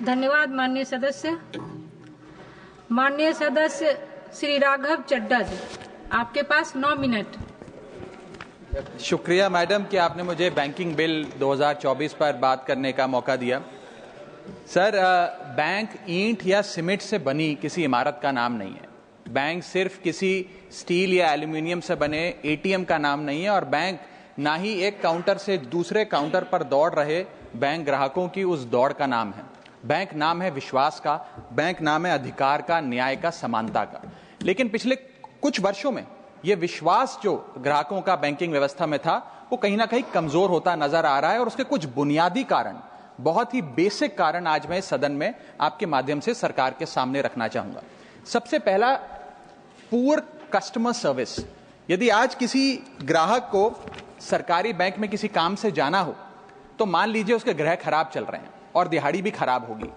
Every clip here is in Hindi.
धन्यवाद माननीय सदस्य। माननीय सदस्य श्री राघव चड्ढा जी, आपके पास 9 मिनट। शुक्रिया मैडम कि आपने मुझे बैंकिंग बिल 2024 पर बात करने का मौका दिया। सर, बैंक ईंट या सीमेंट से बनी किसी इमारत का नाम नहीं है। बैंक सिर्फ किसी स्टील या एल्यूमिनियम से बने एटीएम का नाम नहीं है, और बैंक ना ही एक काउंटर से दूसरे काउंटर पर दौड़ रहे बैंक ग्राहकों की उस दौड़ का नाम है। बैंक नाम है विश्वास का, बैंक नाम है अधिकार का, न्याय का, समानता का। लेकिन पिछले कुछ वर्षों में यह विश्वास जो ग्राहकों का बैंकिंग व्यवस्था में था, वो कहीं ना कहीं कमजोर होता नजर आ रहा है, और उसके कुछ बुनियादी कारण, बहुत ही बेसिक कारण आज मैं सदन में आपके माध्यम से सरकार के सामने रखना चाहूंगा। सबसे पहला, पुअर कस्टमर सर्विस। यदि आज किसी ग्राहक को सरकारी बैंक में किसी काम से जाना हो, तो मान लीजिए उसके ग्रह खराब चल रहे हैं और दिहाड़ी भी खराब होगी।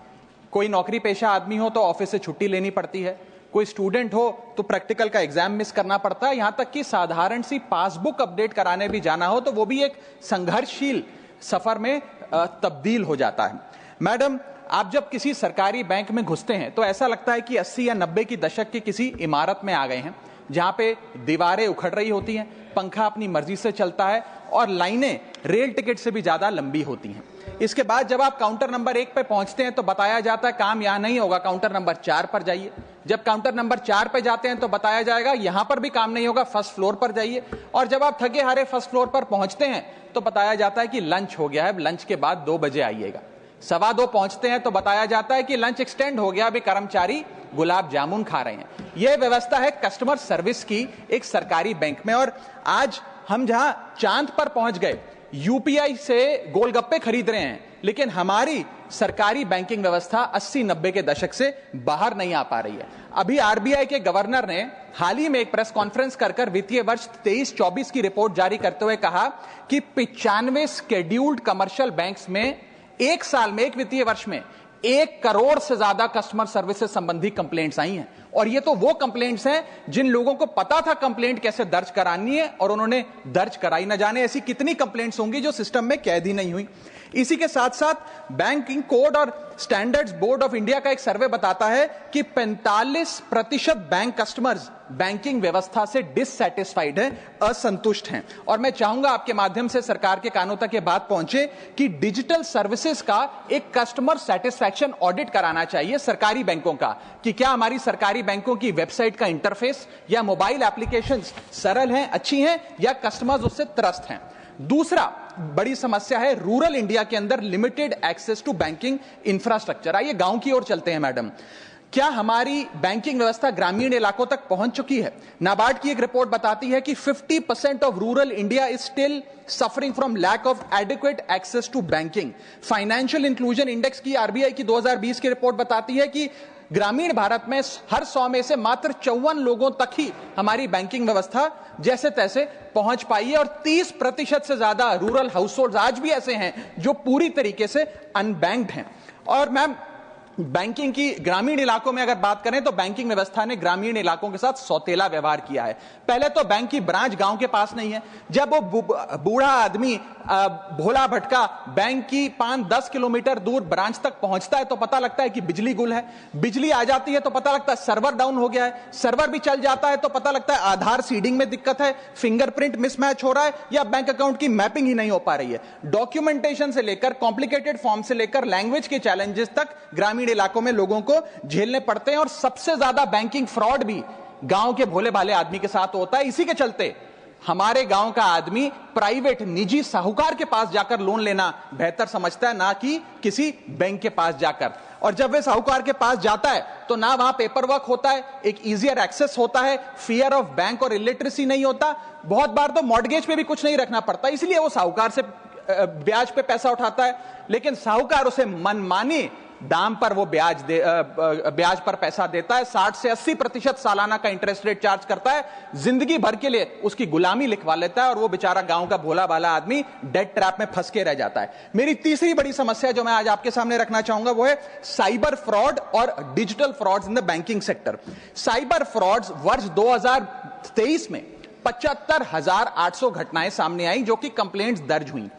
कोई नौकरी पेशा आदमी हो तो ऑफिस से छुट्टी लेनी पड़ती है, कोई स्टूडेंट हो तो प्रैक्टिकल का एग्जाम मिस करना पड़ता है, यहां तक कि साधारण सी पासबुक अपडेट कराने भी जाना हो तो वो भी एक संघर्षशील सफर में तब्दील हो जाता है। मैडम, आप जब किसी सरकारी बैंक में घुसते हैं तो ऐसा लगता है कि 80 या 90 की दशक की किसी इमारत में आ गए हैं, जहां पे दीवारें उखड़ रही होती हैं, पंखा अपनी मर्जी से चलता है और लाइनें रेल टिकट से भी ज्यादा लंबी होती हैं। इसके बाद जब आप काउंटर नंबर 1 पे पहुंचते हैं तो बताया जाता है काम यहां नहीं होगा, काउंटर नंबर 4 पर जाइए। जब काउंटर नंबर 4 पे जाते हैं तो बताया जाएगा यहां पर भी काम नहीं होगा, फर्स्ट फ्लोर पर जाइए। और जब आप थके हारे फर्स्ट फ्लोर पर पहुंचते हैं तो बताया जाता है कि लंच हो गया है, लंच के बाद 2 बजे आइएगा। 2:15 पहुंचते हैं तो बताया जाता है कि लंच एक्सटेंड हो गया, अभी कर्मचारी गुलाब जामुन खा रहे हैं। यह व्यवस्था है कस्टमर सर्विस की एक सरकारी बैंक में। और आज हम जहां चांद पर पहुंच गए, यूपीआई से गोलगप्पे खरीद रहे हैं, लेकिन हमारी सरकारी बैंकिंग व्यवस्था 80-90 के दशक से बाहर नहीं आ पा रही है। अभी आरबीआई के गवर्नर ने हाल ही में एक प्रेस कॉन्फ्रेंस कर वित्तीय वर्ष 23-24 की रिपोर्ट जारी करते हुए कहा कि 95 शेड्यूल्ड कमर्शियल बैंक्स में एक साल में, एक वित्तीय वर्ष में 1 करोड़ से ज्यादा कस्टमर सर्विस से संबंधी कंप्लेंट्स आई हैं। और ये तो वो कंप्लेंट्स हैं जिन लोगों को पता था कंप्लेंट कैसे दर्ज करानी है और उन्होंने दर्ज कराई। न जाने ऐसी कितनी कंप्लेंट्स होंगी जो सिस्टम में कैद ही नहीं हुई। इसी के साथ साथ बैंकिंग कोड और स्टैंडर्ड्स बोर्ड ऑफ इंडिया का एक सर्वे बताता है कि 45% बैंक कस्टमर्स बैंकिंग व्यवस्था से डिससैटिस्फाइड है, असंतुष्ट हैं। और मैं चाहूंगा आपके माध्यम से सरकार के कानों तक ये बात पहुंचे कि डिजिटल सर्विसेज का एक कस्टमर सेटिस्फैक्शन ऑडिट कराना चाहिए सरकारी बैंकों का, कि क्या हमारी सरकारी बैंकों की वेबसाइट का इंटरफेस या मोबाइल एप्लीकेशंस सरल हैं, अच्छी हैं, या कस्टमर्स उससे त्रस्त हैं। दूसरा बड़ी समस्या है रूरल इंडिया के अंदर limited access to banking infrastructure. आइए गांव की ओर चलते हैं। मैडम, क्या हमारी बैंकिंग व्यवस्था ग्रामीण इलाकों तक पहुंच चुकी है? नाबार्ड की एक रिपोर्ट बताती है कि 50% of rural India is still suffering from lack of adequate access to banking. Financial inclusion index की आरबीआई की 2020 की रिपोर्ट बताती है कि ग्रामीण भारत में हर 100 में से मात्र 54 लोगों तक ही हमारी बैंकिंग व्यवस्था जैसे तैसे पहुंच पाई है, और 30% से ज्यादा रूरल हाउसहोल्ड आज भी ऐसे हैं जो पूरी तरीके से अनबैंक्ड हैं। और मैम, बैंकिंग की ग्रामीण इलाकों में अगर बात करें तो बैंकिंग व्यवस्था ने ग्रामीण इलाकों के साथ सौतेला व्यवहार किया है। पहले तो बैंक की ब्रांच गांव के पास नहीं है। जब वो बूढ़ा आदमी भोला भटका बैंक की 5-10 किलोमीटर दूर ब्रांच तक पहुंचता है तो पता लगता है कि बिजली गुल है। बिजली आ जाती है तो पता लगता है सर्वर डाउन हो गया है। सर्वर भी चल जाता है तो पता लगता है आधार सीडिंग में दिक्कत है, फिंगरप्रिंट मिसमैच हो रहा है, या बैंक अकाउंट की मैपिंग ही नहीं हो पा रही है। डॉक्यूमेंटेशन से लेकर कॉम्प्लिकेटेड फॉर्म से लेकर लैंग्वेज के चैलेंजेस तक ग्रामीण इलाकों में लोगों को झेलने पड़ते हैं। और सबसे ज्यादा बैंकिंग फ्रॉड भी गांव के भोले भाले आदमी के साथ होता है। इसी के चलते हमारे गांव का आदमी प्राइवेट निजी साहूकार के पास जाकर लोन लेना बेहतर समझता है, ना कि किसी बैंक के पास जाकर। और जब वे साहूकार के पास जाता है तो ना वहां पेपर वर्क होता है, एक इजियर एक्सेस होता है, फियर ऑफ बैंक और इलिटरेसी नहीं होता। बहुत बार तो मॉर्गेज पे भी कुछ नहीं रखना पड़ता, इसलिए वो साहूकार से ब्याज पे पैसा उठाता है, लेकिन साहूकार उसे मनमानी दाम पर वो ब्याज पर पैसा देता है। 60 से 80% सालाना का इंटरेस्ट रेट चार्ज करता है, जिंदगी भर के लिए उसकी गुलामी लिखवा लेता है, और वो बेचारा गांव का भोला भाला आदमी डेट ट्रैप में फंस के रह जाता है। मेरी तीसरी बड़ी समस्या जो मैं आज आपके सामने रखना चाहूंगा वो है साइबर फ्रॉड और digital frauds in the banking sector. Cyber frauds वर्ष 2023 में 75,800 घटनाएं सामने आई जो कि कंप्लेंट्स दर्ज हुई।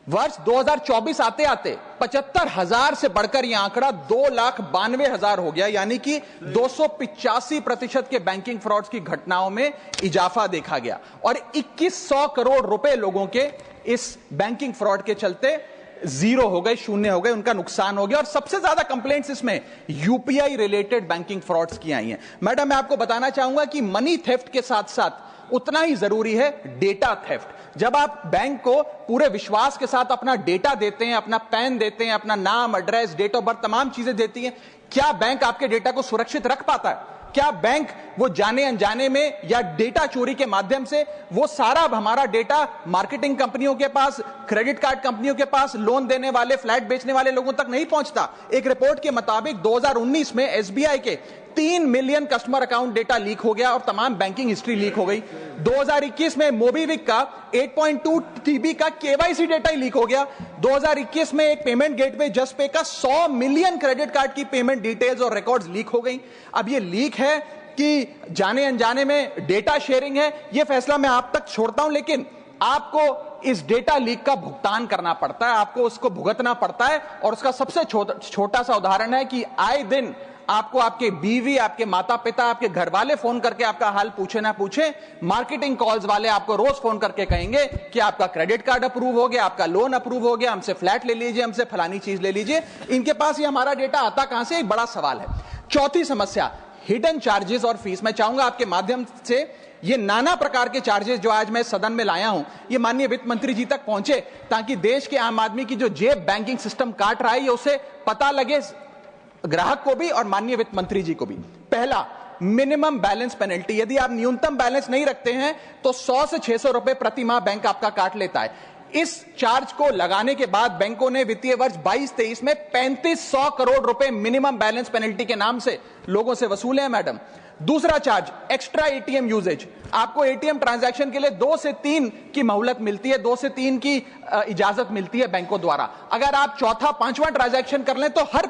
वर्ष 2024 आते आते 75,000 से बढ़कर यह आंकड़ा 2,92,000 हो गया, यानी कि 285% के बैंकिंग फ्रॉड्स की घटनाओं में इजाफा देखा गया और 2100 करोड़ रुपए लोगों के इस बैंकिंग फ्रॉड के चलते जीरो हो गए, शून्य हो गए, उनका नुकसान हो गया। और सबसे ज्यादा कंप्लेंट्स इसमें यूपीआई रिलेटेड बैंकिंग फ्रॉड्स की आई हैं। मैडम, मैं आपको बताना चाहूंगा कि मनी थेफ्ट के साथ साथ उतना ही जरूरी है डेटा थेफ्ट। जब आप बैंक को पूरे विश्वास के साथ अपना डेटा देते हैं, अपना पैन देते हैं, अपना नाम, एड्रेस, डेट ऑफ बर्थ, तमाम चीजें देती हैं, क्या बैंक आपके डेटा को सुरक्षित रख पाता है? क्या बैंक वो जाने अनजाने में या डेटा चोरी के माध्यम से वो सारा हमारा डेटा मार्केटिंग कंपनियों के पास, क्रेडिट कार्ड कंपनियों के पास, लोन देने वाले, फ्लैट बेचने वाले लोगों तक नहीं पहुंचता? एक रिपोर्ट के मुताबिक 2019 में एसबीआई के 3 million customer account data leak हो गया और तमाम बैंकिंग हिस्ट्री लीक हो गई। 2021 में मोबीविक का 8.2 TB का केवाईसी डेटा ही लीक हो गया। 2021 में एक पेमेंट गेटवे जस्टपे का 100 मिलियन क्रेडिट कार्ड की पेमेंट डिटेल्स और रिकॉर्ड्स लीक हो गई। अब ये लीक है कि जाने अनजाने में डेटा शेयरिंग है, ये फैसला मैं आप तक छोड़ता हूं, लेकिन आपको इस डेटा लीक का भुगतान करना पड़ता है, आपको उसको भुगतना पड़ता है। और उसका सबसे छोटा सा उदाहरण है कि आए दिन आपको आपके बीवी, आपके माता पिता, आपके घर वाले फोन करके आपका हाल पूछे ना पूछे, मार्केटिंग कॉल्स वाले आपको रोज फोन करके कहेंगे कि आपका क्रेडिट कार्ड अप्रूव हो गया, आपका लोन अप्रूव हो गया, हमसे फ्लैट ले लीजिए, हमसे फलानी चीज ले लीजिए। इनके पास ये हमारा डेटा आता कहां से? एक बड़ा सवाल है। चौथी समस्या, हिडन चार्जेस और फीस। मैं चाहूंगा आपके माध्यम से ये नाना प्रकार के चार्जेस जो आज मैं सदन में लाया हूं, ये माननीय वित्त मंत्री जी तक पहुंचे, ताकि देश के आम आदमी की जो जेब बैंकिंग सिस्टम काट रहा है, ये उसे पता लगे, ग्राहक को भी और माननीय वित्त मंत्री जी को भी। पहला, मिनिमम बैलेंस पेनल्टी। यदि आप न्यूनतम बैलेंस नहीं रखते हैं तो 100 से 600 रुपए प्रति माह बैंक आपका काट लेता है। इस चार्ज को लगाने के बाद बैंकों ने वित्तीय वर्ष 22-23 में 3500 करोड़ रुपए मिनिमम बैलेंस पेनल्टी के नाम से लोगों से वसूले हैं। मैडम, दूसरा चार्ज, एक्स्ट्रा एटीएम यूजेज। आपको एटीएम ट्रांजैक्शन के लिए 2 से 3 की मोहलत मिलती है, 2 से 3 की इजाजत मिलती है बैंकों द्वारा। अगर आप चौथा, पांचवां ट्रांजैक्शन कर लें तो हर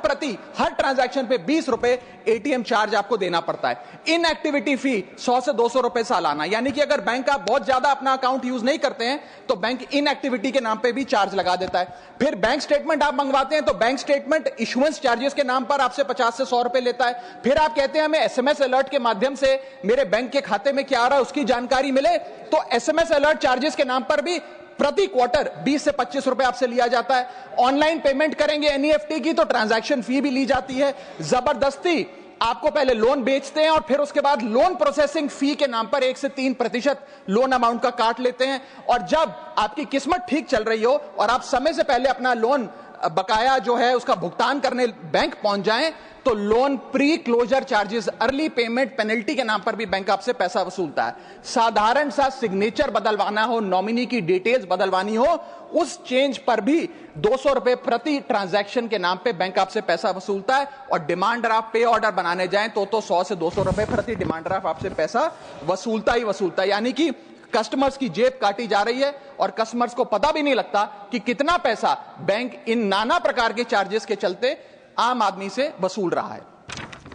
ट्रांजैक्शन पे 20 रुपए एटीएम चार्ज आपको देना पड़ता है। इनएक्टिविटी फी 100 से 200 रुपए सालाना, यानी कि अगर बैंक आप बहुत ज्यादा अपना अकाउंट यूज नहीं करते हैं तो बैंक इनएक्टिविटी के नाम पे भी चार्ज लगा देता है। फिर बैंक स्टेटमेंट आप मंगवाते हैं तो बैंक स्टेटमेंट इशुएंस चार्जेस के नाम पर आपसे 50 से 100 रुपए लेता है। फिर आप कहते हैं हमें एसएमएस अलर्ट के माध्यम से मेरे बैंक के खाते में क्या आ रहा है उसकी जानकारी मिले, तो एसएमएस अलर्ट चार्जेस के नाम पर भी प्रति क्वार्टर 20 से 25 रुपए आपसे लिया जाता है। ऑनलाइन पेमेंट करेंगे एनईएफटी की तो ट्रांजैक्शन फी भी ली जाती है। जबरदस्ती आपको पहले लोन बेचते हैं और फिर उसके बाद लोन प्रोसेसिंग फी के नाम पर 1 से 3% लोन अमाउंट का काट लेते हैं। और जब आपकी किस्मत ठीक चल रही हो और आप समय से पहले अपना लोन बकाया जो है उसका भुगतान करने बैंक पहुंच जाएं तो loan pre closure charges, early payment penalty के नाम पर भी बैंक आपसे पैसा वसूलता है। साधारण सा सिग्नेचर बदलवाना हो, नॉमिनी की डिटेल्स बदलवानी हो, उस चेंज पर भी 200 रुपए प्रति ट्रांजैक्शन के नाम पे बैंक आपसे पैसा वसूलता है। और डिमांड ड्राफ्ट, पे ऑर्डर बनाने जाएं तो 100 से 200 रुपए प्रति डिमांड ड्राफ्ट आपसे पैसा वसूलता ही वसूलता है। यानी कि कस्टमर्स की जेब काटी जा रही है और कस्टमर्स को पता भी नहीं लगता कि कितना पैसा बैंक इन नाना प्रकार के चार्जेस के चलते आम आदमी से वसूल रहा है।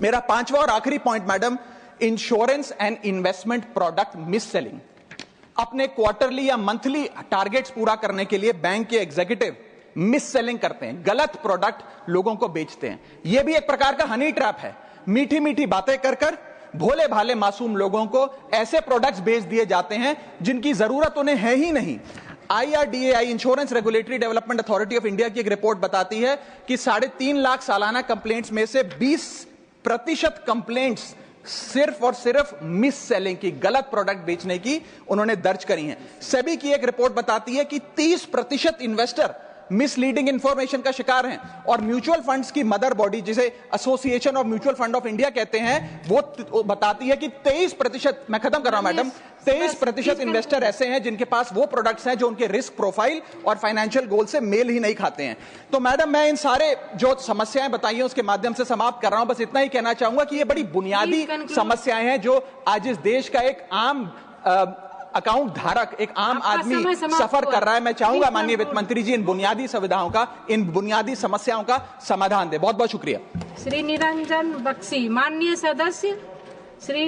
मेरा पांचवा और आखिरी point madam, insurance and investment product miss selling. अपने क्वार्टरली या मंथली टारगेट्स पूरा करने के लिए बैंक के एग्जीक्यूटिव मिस सेलिंग करते हैं, गलत प्रोडक्ट लोगों को बेचते हैं। यह भी एक प्रकार का हनी ट्रैप है। मीठी मीठी बातें कर कर भोले भाले मासूम लोगों को ऐसे प्रोडक्ट्स बेच दिए जाते हैं जिनकी जरूरत उन्हें है ही नहीं। IRDAI, insurance regulatory development authority of India की एक रिपोर्ट बताती है कि 3.5 लाख सालाना कंप्लेंट्स में से 20% कंप्लेंट्स सिर्फ और सिर्फ मिस सेलिंग की, गलत प्रोडक्ट बेचने की उन्होंने दर्ज करी हैं। सेबी की एक रिपोर्ट बताती है कि 30% इन्वेस्टर मिसलीडिंग इंफॉर्मेशन का शिकार हैं। और म्यूचुअल फंड्स की मदर बॉडी, जिसे association of mutual fund of India कहते हैं, वो बताती है कि 23%, मैं खत्म कर रहा हूं मैडम, 23% इन्वेस्टर ऐसे हैं जिनके पास वो प्रोडक्ट्स हैं जो उनके रिस्क प्रोफाइल और फाइनेंशियल गोल से मेल ही नहीं खाते हैं। तो मैडम, मैं इन सारे जो समस्याएं बताई हैं उसके माध्यम से समाप्त कर रहा हूं। बस इतना ही कहना चाहूंगा कि ये बड़ी बुनियादी समस्याएं हैं जो आज इस देश का एक आम अकाउंट धारक, एक आम आदमी सफर कर रहा है। मैं चाहूंगा माननीय वित्त मंत्री जी इन बुनियादी सुविधाओं का, इन बुनियादी समस्याओं का समाधान दे। बहुत बहुत शुक्रिया। श्री निरंजन बख्शी, माननीय सदस्य श्री